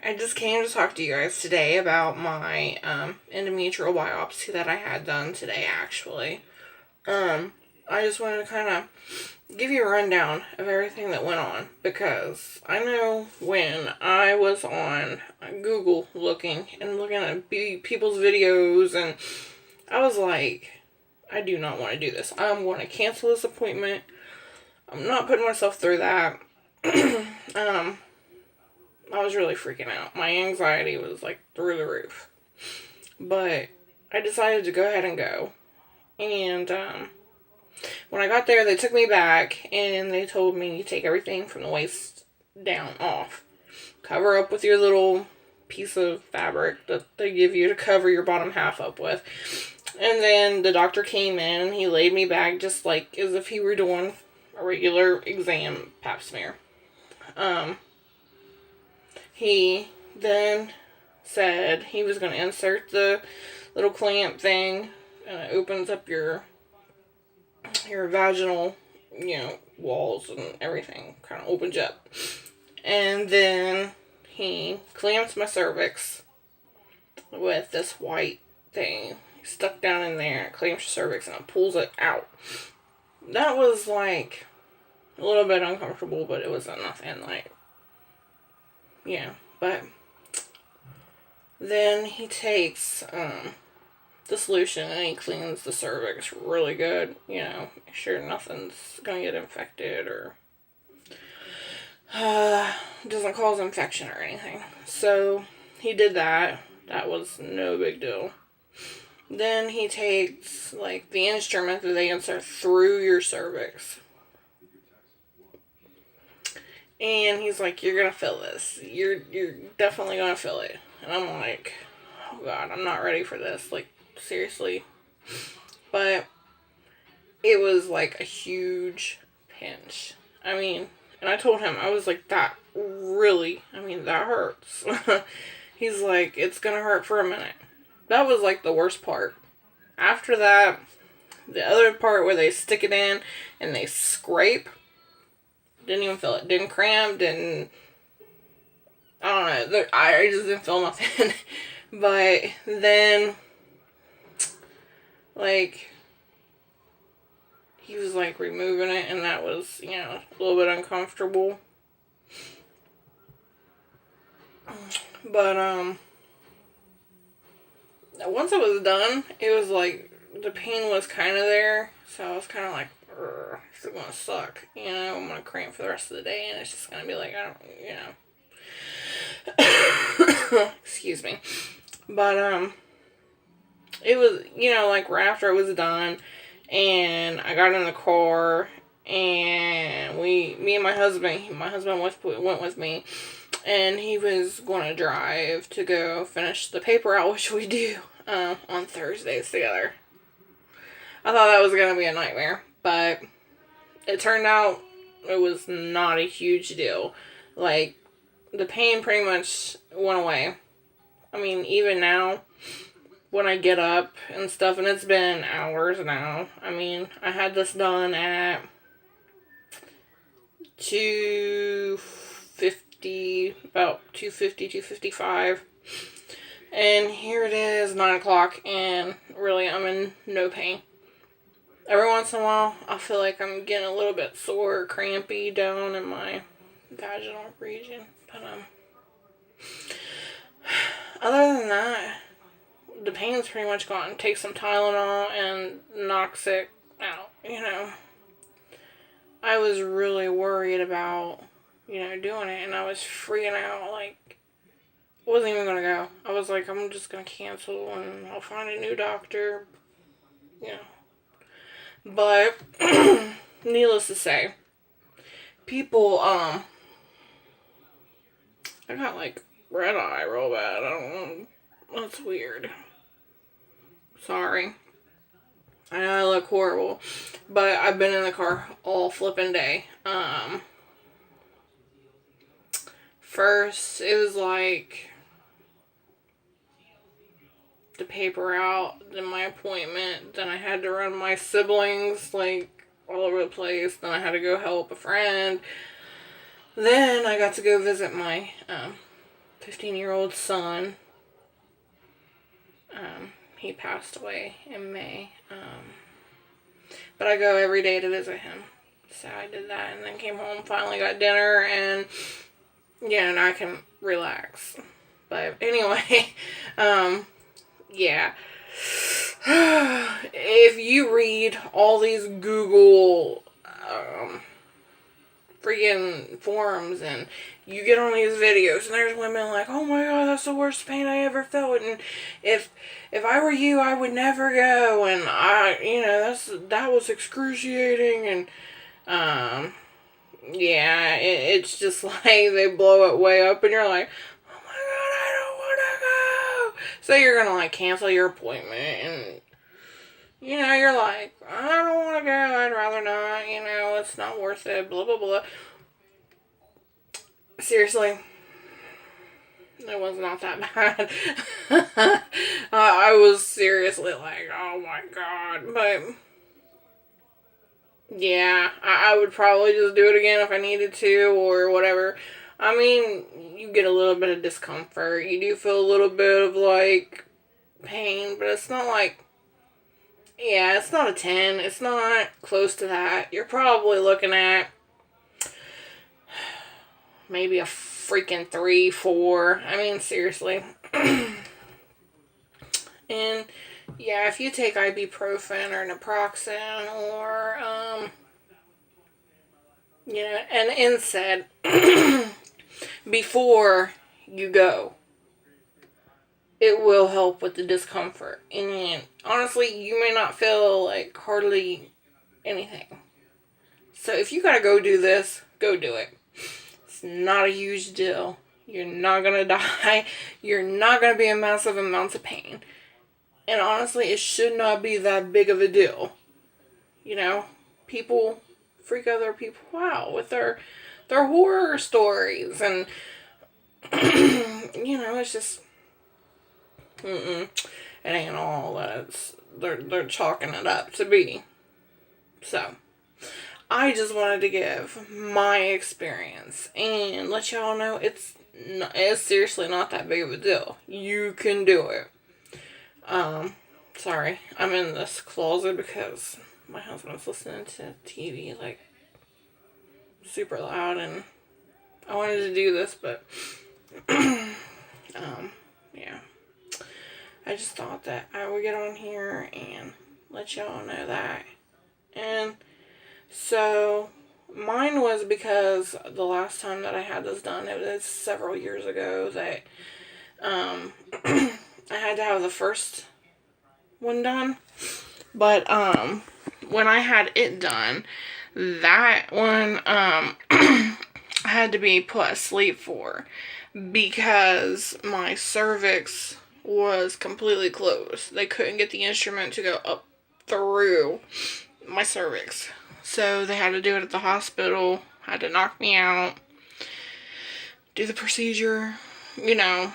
I just came to talk to you guys today about my endometrial biopsy that I had done today, actually. I just wanted to kind of give you a rundown of everything that went on, because I know when I was on Google looking at people's videos, and I was like, I do not want to do this. I'm going to cancel this appointment. I'm not putting myself through that. I was really freaking out. My anxiety was like through the roof. But I decided to go ahead and go. And when I got there, they took me back and they told me take everything from the waist down off. Cover up with your little piece of fabric that they give you to cover your bottom half up with. And then the doctor came in and he laid me back just like as if he were doing a regular exam pap smear. He then said he was going to insert the little clamp thing, and it opens up your vaginal, walls and everything, kind of opens up. And then he clamps my cervix with this white thing stuck down in there. It clamps your cervix and it pulls it out. That was like a little bit uncomfortable, but it wasn't nothing like, but then he takes the solution and he cleans the cervix really good, make sure nothing's gonna get infected or doesn't cause infection or anything. So he did that. That was no big deal. Then he takes like the instrument that they insert through your cervix. And he's like, you're going to feel this. You're definitely going to feel it. And I'm like, oh God, I'm not ready for this. Like, seriously. But it was like a huge pinch. I mean, and I told him, I was like, that hurts. He's like, it's going to hurt for a minute. That was like the worst part. After that, the other part where they stick it in and they scrape, didn't even feel it. Didn't cramp, I don't know. I just didn't feel nothing. But then, like, he was, like, removing it, and that was, a little bit uncomfortable. But, once it was done, it was, like, the pain was kind of there, so I was kind of like, it's gonna suck, I'm gonna cramp for the rest of the day, and it's just gonna be like, excuse me, but, it was, like, right after it was done, and I got in the car, and me and my husband went with me, and he was going to drive to go finish the paper out, which we do, on Thursdays together. I thought that was gonna be a nightmare. But it turned out it was not a huge deal. Like, the pain pretty much went away. I mean, even now, when I get up and stuff, and it's been hours now. I mean, I had this done at 2:50, about 2:50, 2:55. And here it is, 9 o'clock, and really, I'm in no pain. Every once in a while, I feel like I'm getting a little bit sore or crampy down in my vaginal region. But, other than that, the pain's pretty much gone. Take some Tylenol and knocks it out, I was really worried about, doing it, and I was freaking out, like, wasn't even gonna go. I was like, I'm just gonna cancel, and I'll find a new doctor, But, needless to say, people, I got, like, red eye real bad. I don't know. That's weird. Sorry. I know I look horrible. But I've been in the car all flipping day. First, it was like the paper out, then my appointment, then I had to run my siblings, like, all over the place, then I had to go help a friend, then I got to go visit my 15-year-old son. He passed away in May. But I go every day to visit him. So I did that and then came home, finally got dinner, and yeah, and I can relax. But anyway, yeah. If you read all these Google freaking forums and you get on these videos and there's women like, oh my god, that's the worst pain I ever felt, and if I were you, I would never go, and that was excruciating, and yeah, it's just like they blow it way up and you're like, oh my god, I don't want to go. So you're gonna like cancel your appointment, and you're like, I don't want to go, I'd rather not, it's not worth it, blah, blah, blah. Seriously, it was not that bad. I was seriously like, oh my god, but yeah, I would probably just do it again if I needed to, or whatever. I mean, you get a little bit of discomfort, you do feel a little bit of like pain, but it's not like, yeah, it's not a 10. It's not close to that. You're probably looking at maybe a freaking 3, 4. I mean, seriously. And yeah, if you take ibuprofen or naproxen or, an NSAID before you go, it will help with the discomfort. And honestly, you may not feel like hardly anything. So if you gotta go do this, go do it. It's not a huge deal. You're not gonna die. You're not gonna be in massive amounts of pain. And honestly, it should not be that big of a deal. People freak other people out with their horror stories, and it's just it ain't all that they're chalking it up to be. So I just wanted to give my experience and let y'all know it's seriously not that big of a deal. You can do it. Sorry, I'm in this closet because my husband's listening to TV like super loud, and I wanted to do this, but yeah. I just thought that I would get on here and let y'all know that. And so mine was because the last time that I had this done, it was several years ago that I had to have the first one done. But when I had it done, that one I had to be put asleep for because my cervix was completely closed. They couldn't get the instrument to go up through my cervix. So they had to do it at the hospital, had to knock me out, do the procedure, that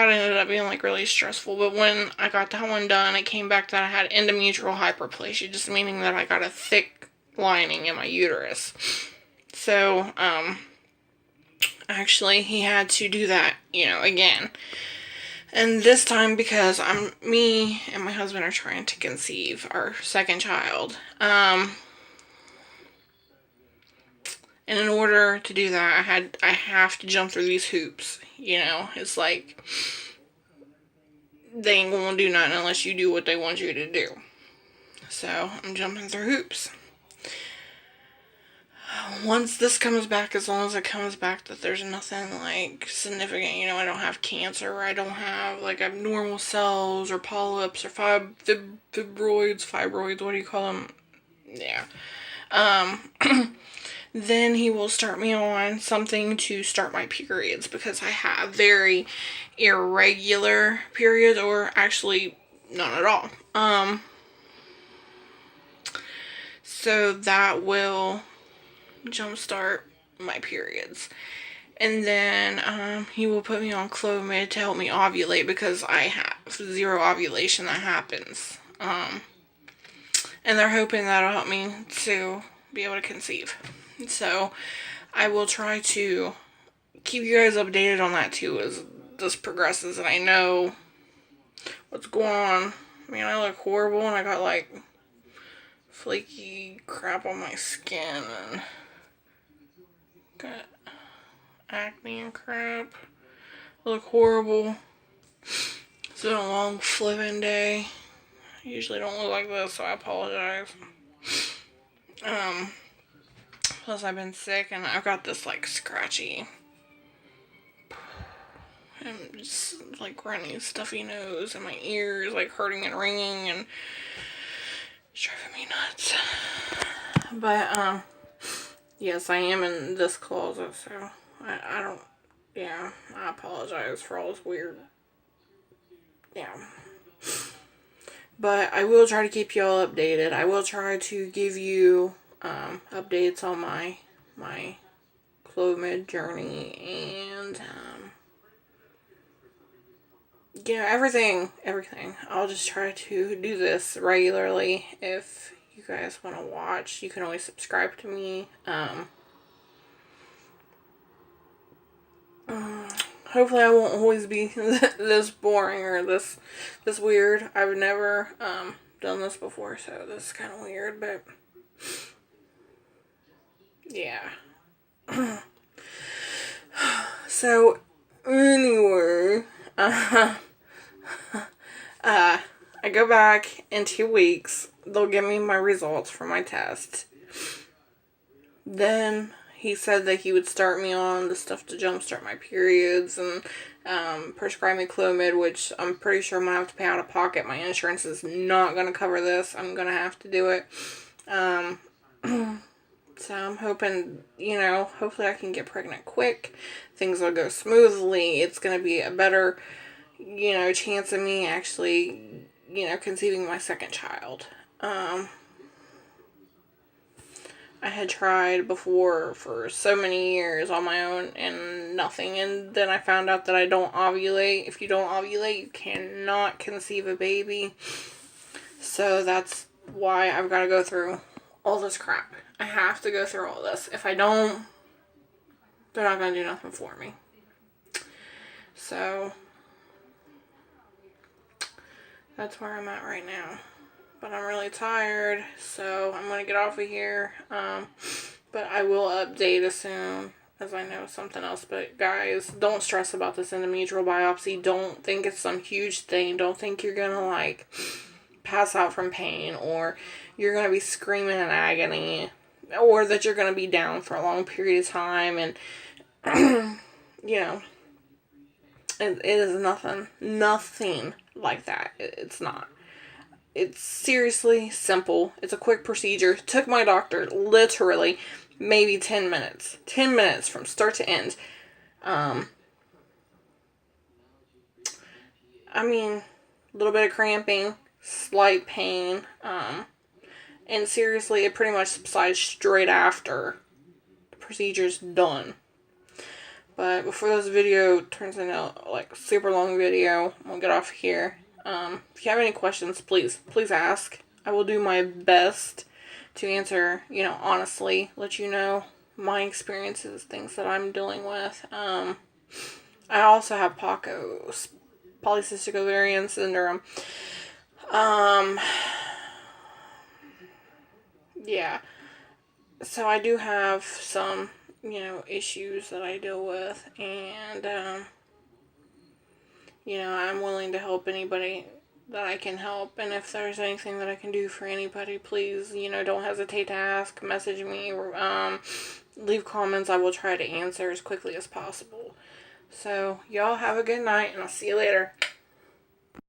ended up being like really stressful. But when I got that one done, it came back that I had endometrial hyperplasia, just meaning that I got a thick lining in my uterus. So, actually, he had to do that, again. And this time, because me and my husband are trying to conceive our second child. And in order to do that, I have to jump through these hoops. It's like they ain't gonna do nothing unless you do what they want you to do. So I'm jumping through hoops. Once this comes back, as long as it comes back that there's nothing like significant, I don't have cancer, I don't have like abnormal cells or polyps or fibroids, what do you call them? Yeah. Then he will start me on something to start my periods, because I have very irregular periods, or actually none at all. So that will jumpstart my periods. And then he will put me on Clomid to help me ovulate, because I have zero ovulation that happens. And they're hoping that'll help me to be able to conceive. So I will try to keep you guys updated on that too as this progresses and I know what's going on. I mean, I look horrible and I got like flaky crap on my skin and got acne and crap. I look horrible. It's been a long flipping day. I usually don't look like this, so I apologize. Plus I've been sick and I've got this like scratchy and just like runny stuffy nose and my ears like hurting and ringing and it's driving me nuts. But yes, I am in this closet, so I don't, yeah, I apologize for all this weird, yeah. But I will try to keep y'all updated. I will try to give you updates on my Clomid journey and yeah, everything. I'll just try to do this regularly. If you guys want to watch, you can always subscribe to me. Hopefully I won't always be this boring or this weird. I've never done this before, so this is kind of weird, but yeah. So anyway, I go back in 2 weeks. They'll give me my results for my test. Then he said that he would start me on the stuff to jumpstart my periods and prescribe me Clomid, which I'm pretty sure I'm going to have to pay out of pocket. My insurance is not going to cover this. I'm going to have to do it. So I'm hoping, hopefully I can get pregnant quick. Things will go smoothly. It's going to be a better, chance of me actually, conceiving my second child. I had tried before for so many years on my own and nothing. And then I found out that I don't ovulate. If you don't ovulate, you cannot conceive a baby. So that's why I've got to go through all this crap. I have to go through all this. If I don't, they're not going to do nothing for me. So that's where I'm at right now. But I'm really tired, so I'm going to get off of here. But I will update as soon as I know something else. But guys, don't stress about this endometrial biopsy. Don't think it's some huge thing. Don't think you're going to pass out from pain or you're going to be screaming in agony or that you're going to be down for a long period of time. And, it is nothing like that. It's not. It's seriously simple. It's a quick procedure. It took my doctor literally maybe 10 minutes. 10 minutes from start to end. A little bit of cramping, slight pain. And seriously, it pretty much subsides straight after the procedure's done. But before this video turns into super long video, I'm gonna get off here. If you have any questions, please ask. I will do my best to answer, honestly, let you know my experiences, things that I'm dealing with. I also have POCOS, polycystic ovarian syndrome. Yeah. So I do have some, issues that I deal with, and, I'm willing to help anybody that I can help, and if there's anything that I can do for anybody, please, don't hesitate to ask, message me, or, leave comments. I will try to answer as quickly as possible. So, y'all have a good night, and I'll see you later.